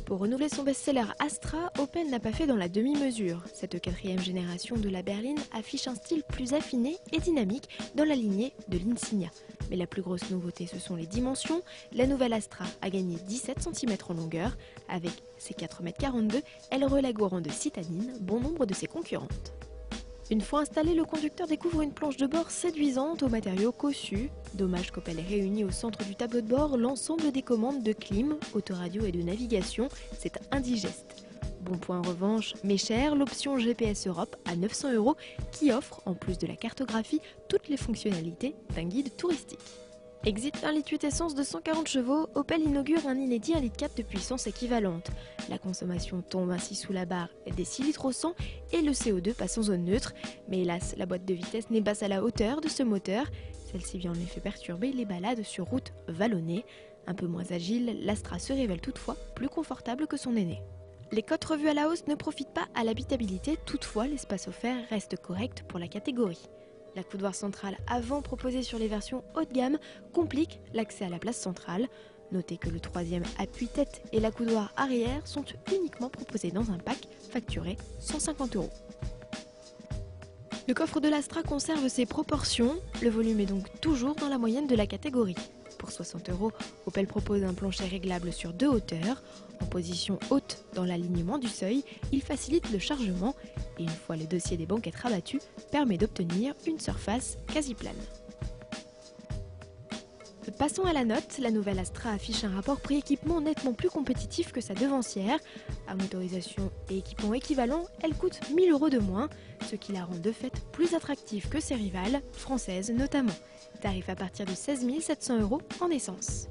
Pour renouveler son best-seller Astra, Opel n'a pas fait dans la demi-mesure. Cette quatrième génération de la berline affiche un style plus affiné et dynamique dans la lignée de l'Insignia. Mais la plus grosse nouveauté, ce sont les dimensions. La nouvelle Astra a gagné 17 cm en longueur. Avec ses 4,42 m, elle relègue au rang de citadine bon nombre de ses concurrentes. Une fois installé, le conducteur découvre une planche de bord séduisante aux matériaux cossus. Dommage qu'Opel ait réuni au centre du tableau de bord l'ensemble des commandes de clim, autoradio et de navigation. C'est indigeste. Bon point en revanche, mais cher, l'option GPS Europe à 900 € qui offre, en plus de la cartographie, toutes les fonctionnalités d'un guide touristique. Exit 1,8 litre essence de 140 chevaux, Opel inaugure un inédit 1,4 litre de puissance équivalente. La consommation tombe ainsi sous la barre des 6 litres au 100 et le CO2 passe en zone neutre. Mais hélas, la boîte de vitesse n'est pas à la hauteur de ce moteur. Celle-ci vient en effet perturber les balades sur route vallonnée. Un peu moins agile, l'Astra se révèle toutefois plus confortable que son aîné. Les cotes revues à la hausse ne profitent pas à l'habitabilité, toutefois l'espace offert reste correct pour la catégorie. L'accoudoir central avant proposé sur les versions haut de gamme complique l'accès à la place centrale. Notez que le troisième appui-tête et l'accoudoir arrière sont uniquement proposés dans un pack facturé 150 €. Le coffre de l'Astra conserve ses proportions, le volume est donc toujours dans la moyenne de la catégorie. Pour 60 €, Opel propose un plancher réglable sur 2 hauteurs. En position haute dans l'alignement du seuil, il facilite le chargement et une fois le dossier des banquettes rabattu, permet d'obtenir une surface quasi plane. Passons à la note, la nouvelle Astra affiche un rapport prix-équipement nettement plus compétitif que sa devancière. À motorisation et équipement équivalent, elle coûte 1 000 € de moins, ce qui la rend de fait plus attractive que ses rivales, françaises notamment. Tarif à partir de 16 700 € en essence.